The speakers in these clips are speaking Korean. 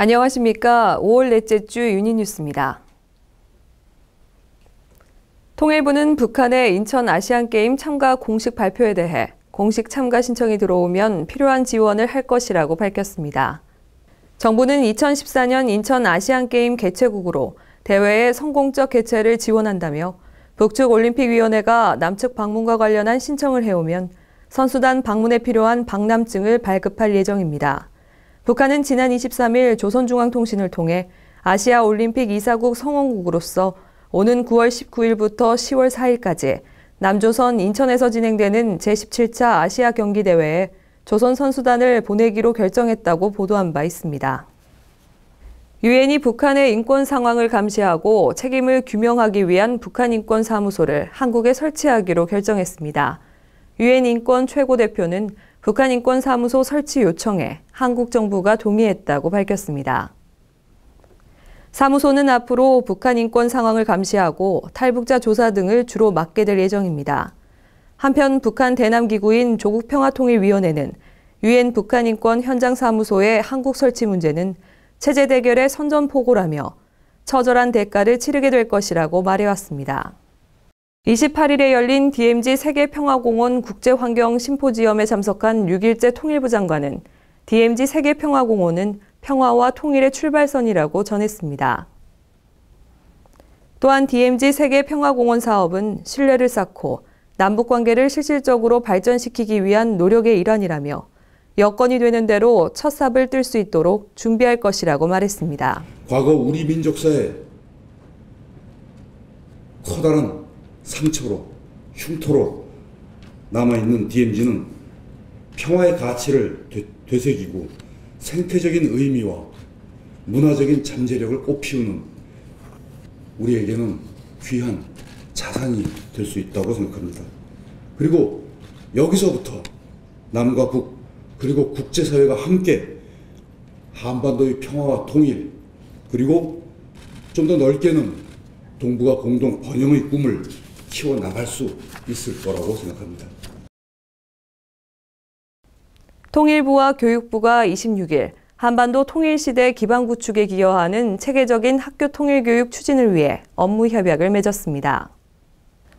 안녕하십니까. 5월 넷째 주 유니뉴스입니다. 통일부는 북한의 인천 아시안게임 참가 공식 발표에 대해 공식 참가 신청이 들어오면 필요한 지원을 할 것이라고 밝혔습니다. 정부는 2014년 인천 아시안게임 개최국으로 대회의 성공적 개최를 지원한다며 북측 올림픽위원회가 남측 방문과 관련한 신청을 해오면 선수단 방문에 필요한 방남증을 발급할 예정입니다. 북한은 지난 23일 조선중앙통신을 통해 아시아 올림픽 이사국 성원국으로서 오는 9월 19일부터 10월 4일까지 남조선 인천에서 진행되는 제17차 아시아 경기대회에 조선 선수단을 보내기로 결정했다고 보도한 바 있습니다. 유엔이 북한의 인권 상황을 감시하고 책임을 규명하기 위한 북한 인권사무소를 한국에 설치하기로 결정했습니다. 유엔 인권 최고대표는 북한 인권사무소 설치 요청에 한국 정부가 동의했다고 밝혔습니다. 사무소는 앞으로 북한 인권 상황을 감시하고 탈북자 조사 등을 주로 맡게 될 예정입니다. 한편 북한 대남기구인 조국평화통일위원회는 유엔 북한 인권 현장 사무소의 한국 설치 문제는 체제 대결의 선전포고라며 처절한 대가를 치르게 될 것이라고 말해왔습니다. 28일에 열린 DMZ 세계평화공원 국제환경심포지엄에 참석한 6일째 통일부 장관은 DMZ 세계평화공원은 평화와 통일의 출발선이라고 전했습니다. 또한 DMZ 세계평화공원 사업은 신뢰를 쌓고 남북관계를 실질적으로 발전시키기 위한 노력의 일환이라며 여건이 되는 대로 첫 삽을 뜰 수 있도록 준비할 것이라고 말했습니다. 과거 우리 민족사에 커다란 상처로, 흉터로 남아있는 DMZ는 평화의 가치를 되새기고 생태적인 의미와 문화적인 잠재력을 꽃피우는 우리에게는 귀한 자산이 될 수 있다고 생각합니다. 그리고 여기서부터 남과 북 그리고 국제사회가 함께 한반도의 평화와 통일 그리고 좀 더 넓게는 동북아 공동 번영의 꿈을 키워나갈 수 있을 거라고 생각합니다. 통일부와 교육부가 26일 한반도 통일시대 기반 구축에 기여하는 체계적인 학교 통일교육 추진을 위해 업무협약을 맺었습니다.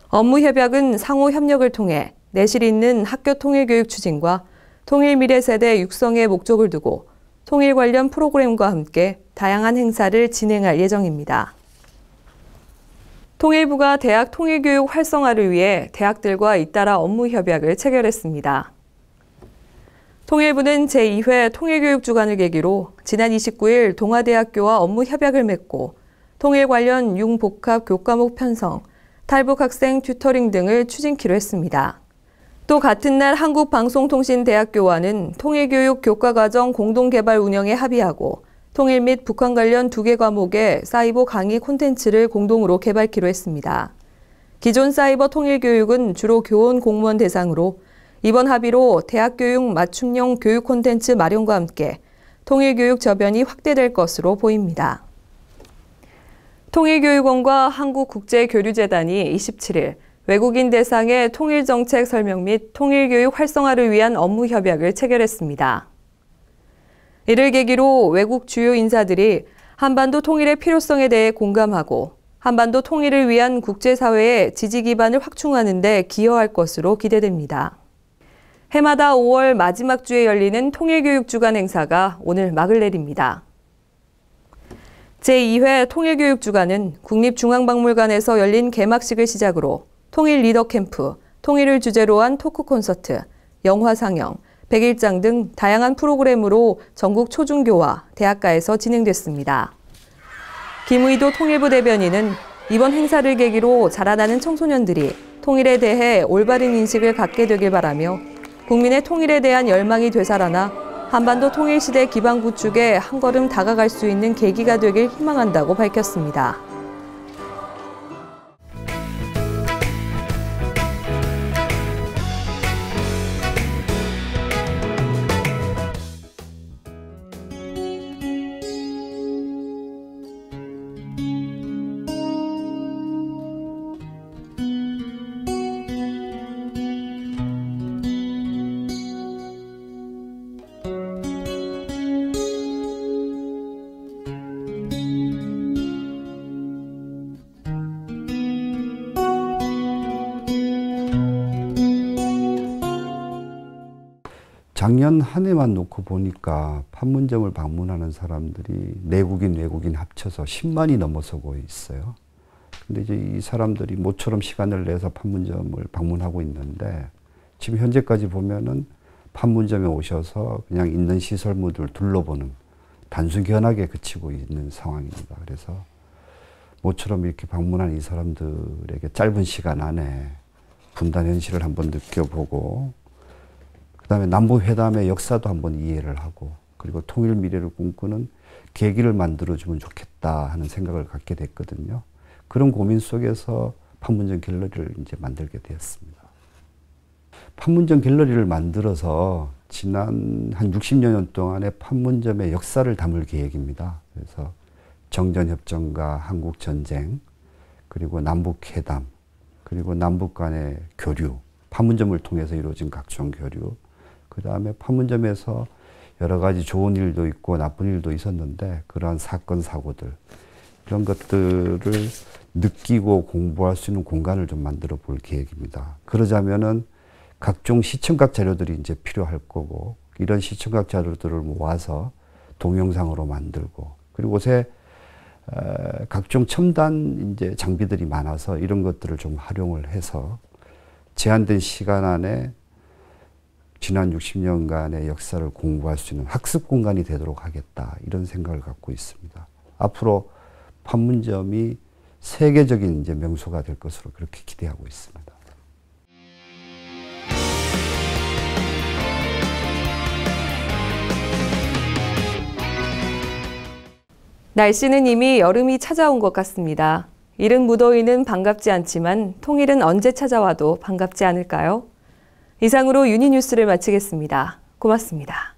업무협약은 상호 협력을 통해 내실 있는 학교 통일교육 추진과 통일 미래 세대 육성의 목적을 두고 통일 관련 프로그램과 함께 다양한 행사를 진행할 예정입니다. 통일부가 대학 통일교육 활성화를 위해 대학들과 잇따라 업무협약을 체결했습니다. 통일부는 제2회 통일교육 주간을 계기로 지난 29일 동아대학교와 업무협약을 맺고 통일 관련 융복합 교과목 편성, 탈북 학생 튜터링 등을 추진키로 했습니다. 또 같은 날 한국방송통신대학교와는 통일교육 교과과정 공동개발 운영에 합의하고 통일 및 북한 관련 2개 과목의 사이버 강의 콘텐츠를 공동으로 개발키로 했습니다. 기존 사이버 통일교육은 주로 교원 공무원 대상으로 이번 합의로 대학교육 맞춤형 교육 콘텐츠 마련과 함께 통일교육 저변이 확대될 것으로 보입니다. 통일교육원과 한국국제교류재단이 27일 외국인 대상의 통일정책 설명 및 통일교육 활성화를 위한 업무협약을 체결했습니다. 이를 계기로 외국 주요 인사들이 한반도 통일의 필요성에 대해 공감하고 한반도 통일을 위한 국제사회의 지지 기반을 확충하는 데 기여할 것으로 기대됩니다. 해마다 5월 마지막 주에 열리는 통일교육주간 행사가 오늘 막을 내립니다. 제2회 통일교육주간은 국립중앙박물관에서 열린 개막식을 시작으로 통일 리더 캠프, 통일을 주제로 한 토크 콘서트, 영화 상영, 백일장 등 다양한 프로그램으로 전국 초중교와 대학가에서 진행됐습니다. 김의도 통일부 대변인은 이번 행사를 계기로 자라나는 청소년들이 통일에 대해 올바른 인식을 갖게 되길 바라며 국민의 통일에 대한 열망이 되살아나 한반도 통일시대 기반 구축에 한 걸음 다가갈 수 있는 계기가 되길 희망한다고 밝혔습니다. 작년 한 해만 놓고 보니까 판문점을 방문하는 사람들이 내국인, 외국인 합쳐서 10만이 넘어서고 있어요. 근데 이제 이 사람들이 모처럼 시간을 내서 판문점을 방문하고 있는데 지금 현재까지 보면은 판문점에 오셔서 그냥 있는 시설물들 둘러보는 단순 견학에 그치고 있는 상황입니다. 그래서 모처럼 이렇게 방문한 이 사람들에게 짧은 시간 안에 분단 현실을 한번 느껴보고 그다음에 남북회담의 역사도 한번 이해를 하고 그리고 통일 미래를 꿈꾸는 계기를 만들어주면 좋겠다 하는 생각을 갖게 됐거든요. 그런 고민 속에서 판문점 갤러리를 이제 만들게 되었습니다. 판문점 갤러리를 만들어서 지난 한 60여 년 동안의 판문점의 역사를 담을 계획입니다. 그래서 정전협정과 한국전쟁, 그리고 남북회담, 그리고 남북 간의 교류, 판문점을 통해서 이루어진 각종 교류, 그 다음에 판문점에서 여러 가지 좋은 일도 있고 나쁜 일도 있었는데 그러한 사건, 사고들, 이런 것들을 느끼고 공부할 수 있는 공간을 좀 만들어 볼 계획입니다. 그러자면은 각종 시청각 자료들이 이제 필요할 거고 이런 시청각 자료들을 모아서 동영상으로 만들고 그리고 요새 각종 첨단 이제 장비들이 많아서 이런 것들을 좀 활용을 해서 제한된 시간 안에 지난 60년간의 역사를 공부할 수 있는 학습 공간이 되도록 하겠다 이런 생각을 갖고 있습니다. 앞으로 판문점이 세계적인 이제 명소가 될 것으로 그렇게 기대하고 있습니다. 날씨는 이미 여름이 찾아온 것 같습니다. 이른 무더위는 반갑지 않지만 통일은 언제 찾아와도 반갑지 않을까요? 이상으로 유니뉴스를 마치겠습니다. 고맙습니다.